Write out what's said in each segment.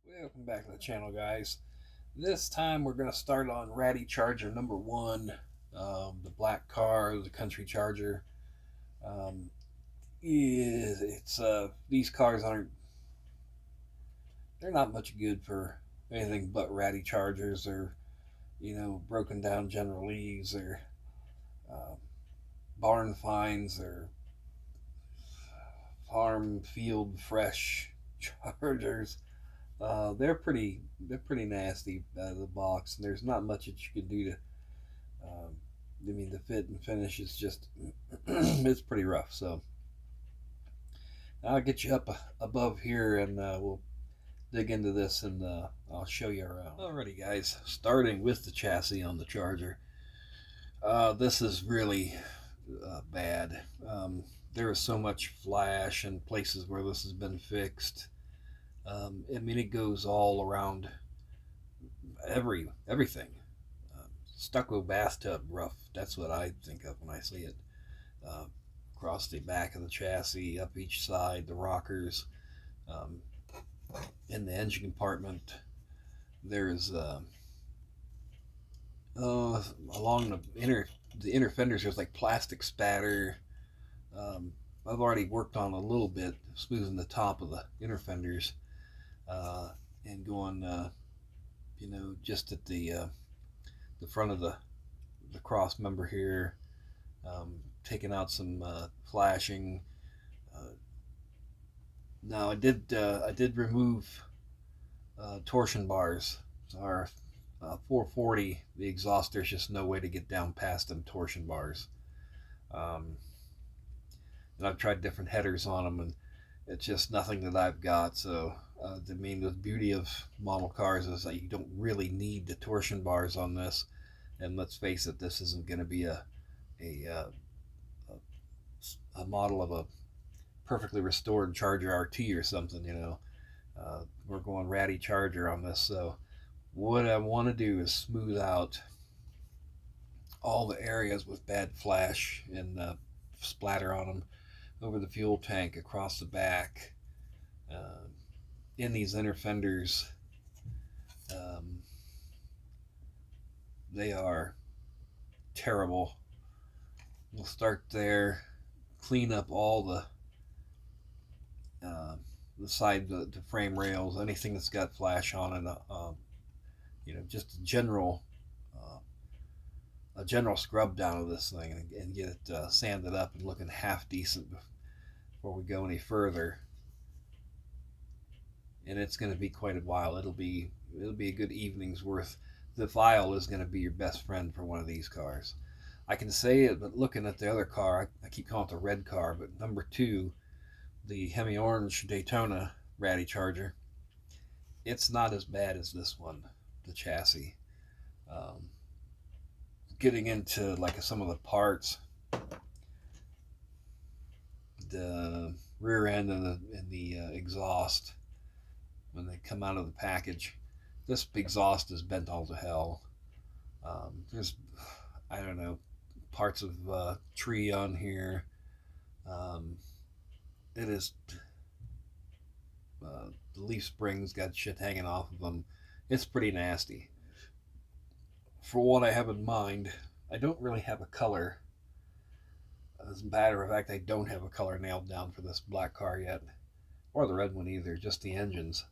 Welcome back to the channel, guys. This time we're going to start on Ratty Charger number one, the black car, the country Charger. Um, these cars aren't, they're not much good for anything but Ratty Chargers or, broken down General Lees or uh, barn finds or farm field fresh Chargers. They're pretty nasty out of the box, and there's not much that you can do to. Um, the fit and finish is just it's pretty rough. So I'll get you up above here, and we'll dig into this, and I'll show you around. Alrighty, guys. Starting with the chassis on the Charger. This is really bad. There is so much flash and places where this has been fixed. It goes all around everything. Stucco bathtub rough. That's what I think of when I see it. Uh, Across the back of the chassis, up each side, the rockers, um, in the engine compartment. There's along the inner fenders. There's like plastic spatter. Um, I've already worked on a little bit smoothing the top of the inner fenders and going, just at the front of the cross member here, taking out some flashing. Uh, Now I did remove torsion bars. Our 440, the exhaust. There's just no way to get down past them torsion bars. Um, and I've tried different headers on them, and it's just nothing that I've got. So the beauty of model cars is that you don't really need the torsion bars on this. And let's face it, this isn't going to be a, uh, a model of a perfectly restored Charger RT or something. We're going Ratty Charger on this. So what I want to do is smooth out all the areas with bad flash and splatter on them over the fuel tank, across the back, uh, in these inner fenders. Um, they are terrible. We'll start there, clean up all uh, the side, the frame rails, anything that's got flash on it. Just uh, a general scrub down of this thing, and get it sanded up and looking half decent before we go any further. And it's going to be quite a while. It'll be a good evening's worth. The file is going to be your best friend for one of these cars. I can say it, but looking at the other car, I keep calling it the red car, but number two, the Hemi Orange Daytona Ratty Charger, it's not as bad as this one, the chassis. Um, Getting into like some of the parts, the rear end and the exhaust, when they come out of the package, this exhaust is bent all to hell. There's, I don't know, parts of tree on here. Um, it is the leaf springs got shit hanging off of them. It's pretty nasty. For what I have in mind, I don't really have a color. As a matter of fact, I don't have a color nailed down for this black car yet, or the red one either. Just the engines.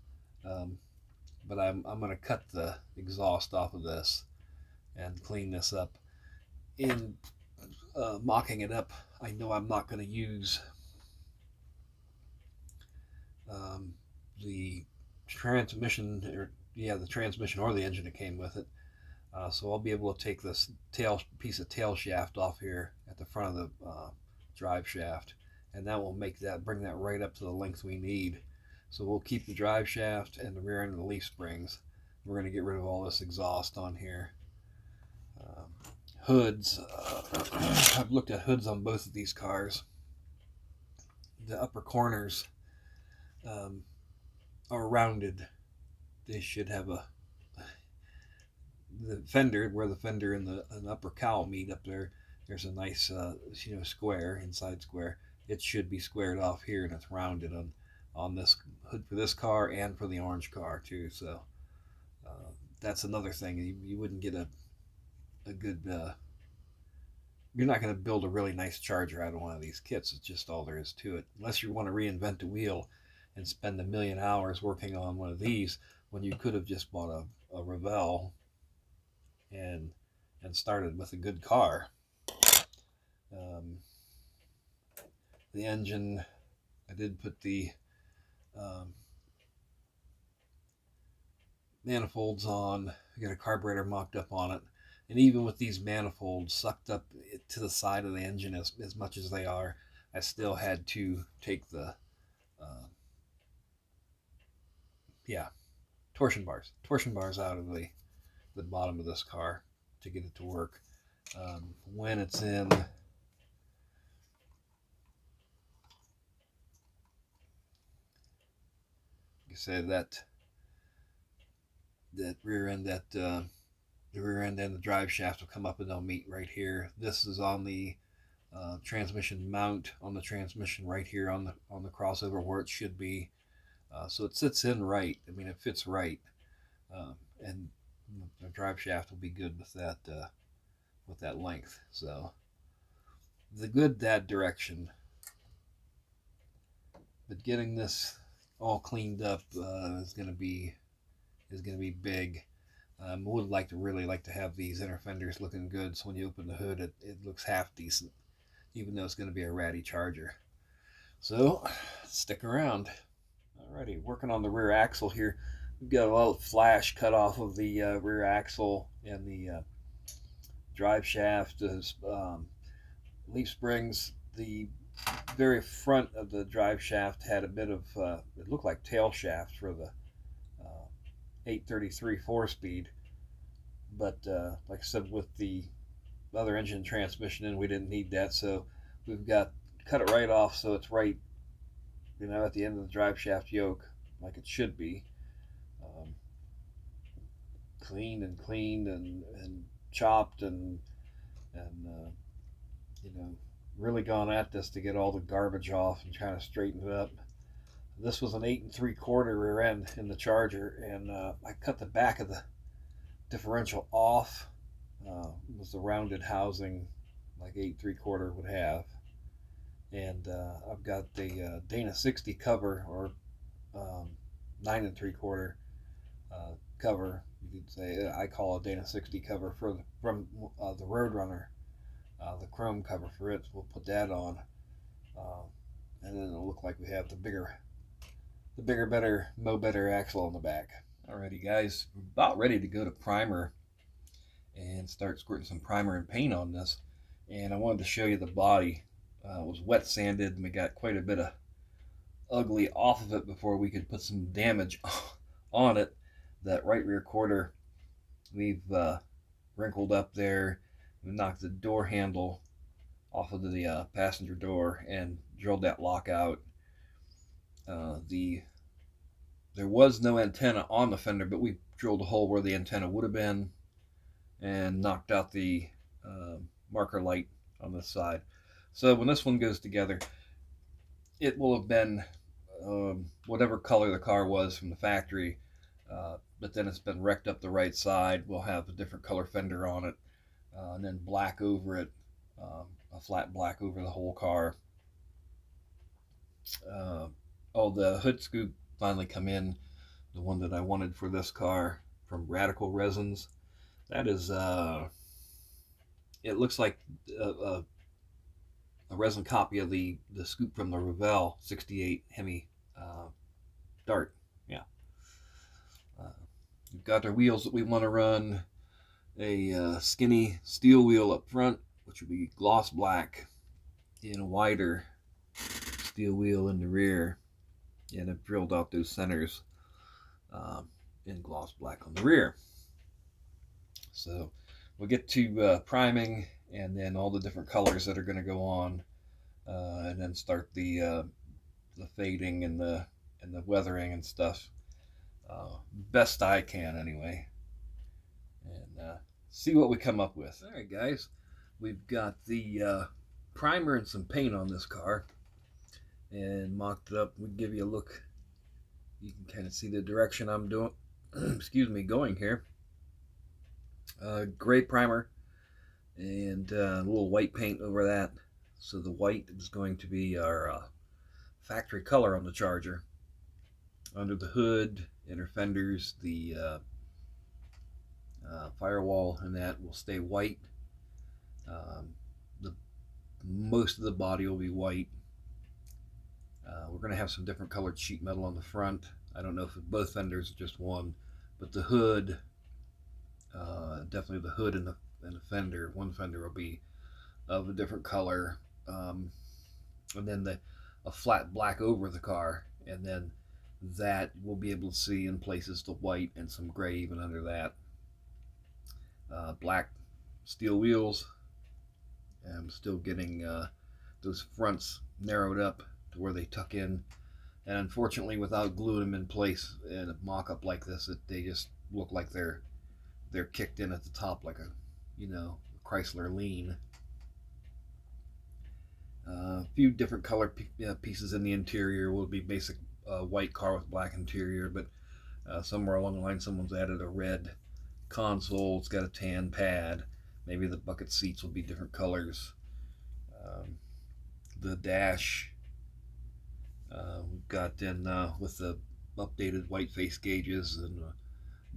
Um, but I'm going to cut the exhaust off of this and clean this up. In mocking it up, I know I'm not going to use um, the transmission, the transmission or the engine that came with it. So I'll be able to take this piece of tail shaft off here at the front of the drive shaft, and that will bring that right up to the length we need. So we'll keep the drive shaft and the rear end of the leaf springs. We're going to get rid of all this exhaust on here. Hoods. I've looked at hoods on both of these cars. The upper corners um, are rounded. They should have the fender, where the fender and the upper cowl meet up there. There's a nice square, inside square. It should be squared off here, and it's rounded on this hood for this car and for the orange car too. So that's another thing. You wouldn't get a good. You're not going to build a really nice Charger out of one of these kits. It's just all there is to it. Unless you want to reinvent the wheel and spend 1,000,000 hours working on one of these, when you could have just bought a Revell and started with a good car. The engine, I did put the manifolds on. I got a carburetor mocked up on it, and even with these manifolds sucked up to the side of the engine as much as they are, I still had to take the torsion bars out of the bottom of this car to get it to work. When it's in you say that rear end, the rear end and the drive shaft will come up and they'll meet right here. This is on the transmission mount on the transmission right here on the crossover where it should be. So it sits in right. I mean, it fits right, and the drive shaft will be good with that length. So the good that direction, but getting this all cleaned up is going to be big. Would really like to have these inner fenders looking good, so when you open the hood, it looks half decent, even though it's going to be a Ratty Charger. So stick around. Alrighty, working on the rear axle here. We've got a little flash cut off of the rear axle and the drive shaft. Leaf springs. The very front of the drive shaft had a bit of it looked like tail shaft for the 833 4-speed, but like I said, with the other engine transmission in, we didn't need that, so we've got cut it right off so it's right, at the end of the drive shaft yoke, like it should be. Cleaned and chopped and really gone at this to get all the garbage off and kind of straighten it up. This was an 8 3/4 rear end in the Charger, and I cut the back of the differential off. It was the rounded housing like 8 3/4 would have, and I've got the Dana 60 cover, or 9 3/4 cover. You could say I call a Dana 60 cover from the Roadrunner, the chrome cover for it. We'll put that on, and then it'll look like we have the bigger, better, better axle on the back. Alrighty, guys, we're about ready to go to primer and start squirting some primer and paint on this. And I wanted to show you the body. It was wet sanded, and we got quite a bit of ugly off of it before we could put some damage on it. That right rear quarter, we've wrinkled up there. We knocked the door handle off of the passenger door and drilled that lock out. There was no antenna on the fender, but we drilled a hole where the antenna would have been and knocked out the marker light on this side. So when this one goes together, it will have been whatever color the car was from the factory, but then it's been wrecked up the right side. We'll have a different color fender on it, and then black over it, a flat black over the whole car. The hood scoop finally come in, the one that I wanted for this car from Radical Resins. That is it looks like a resin copy of the scoop from the Revell 68 Hemi Dart. Yeah. We've got our wheels that we want to run. A skinny steel wheel up front, which will be gloss black, and a wider steel wheel in the rear. And I've drilled out those centers in gloss black on the rear. So we'll get to priming, and then all the different colors that are going to go on, and then start the fading and the weathering and stuff, best I can anyway, and see what we come up with. All right, guys, we've got the primer and some paint on this car, and mocked it up. We give you a look. You can kind of see the direction I'm doing. Excuse me, going here. Gray primer and a little white paint over that. So the white is going to be our factory color on the Charger. Under the hood, inner fenders, the firewall, and that will stay white. The most of the body will be white. We're going to have some different colored sheet metal on the front. I don't know if it's both fenders or just one, but the hood, definitely the hood and the fender, one fender will be of a different color, and then a flat black over the car, and then that we'll be able to see in places the white and some gray even under that. Black steel wheels. I'm still getting those fronts narrowed up to where they tuck in, and unfortunately without gluing them in place in a mock-up like this, they just look like they're kicked in at the top like a Chrysler lean. A few different color pieces in the interior. Will be basic white car with black interior, but somewhere along the line someone's added a red console. It's got a tan pad. Maybe the bucket seats will be different colors. The dash we've got in with the updated white face gauges and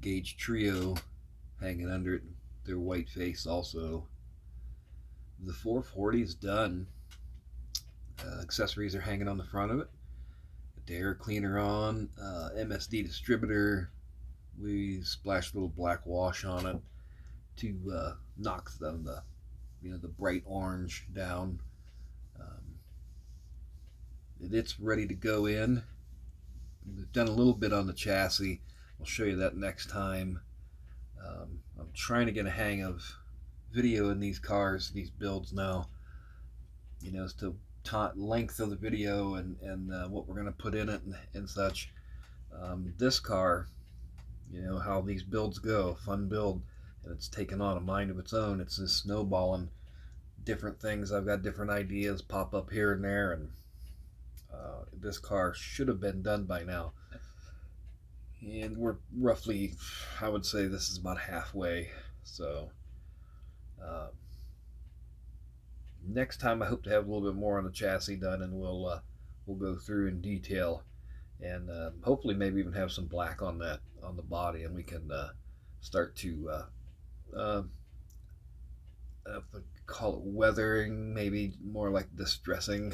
gauge trio hanging under it. Their white face also. The 440 is done. Accessories are hanging on the front of it. The air cleaner on. MSD distributor. We splashed a little black wash on it to knock the bright orange down. It's ready to go in. We've done a little bit on the chassis. I'll show you that next time. I'm trying to get a hang of video in these cars, these builds now, as to length of the video and what we're going to put in it and such. This car, how these builds go, fun build, and it's taken on a mind of its own. It's just snowballing different things. I've got different ideas pop up here and there, and this car should have been done by now. And we're roughly, I would say this is about halfway. So next time I hope to have a little bit more on the chassis done, and we'll go through in detail, and hopefully maybe even have some black on the body, and we can start to call it weathering, maybe more like distressing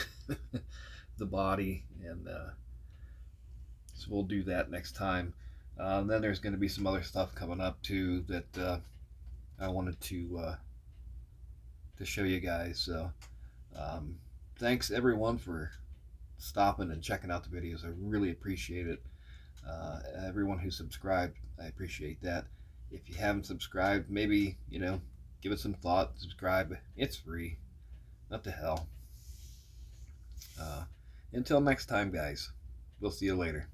the body, and so we'll do that next time. Then there's going to be some other stuff coming up too that I wanted to show you guys. So thanks everyone for stopping and checking out the videos. I really appreciate it. Everyone who subscribed, I appreciate that. If you haven't subscribed, maybe give it some thought. Subscribe. It's free. What the hell. Until next time, guys. We'll see you later.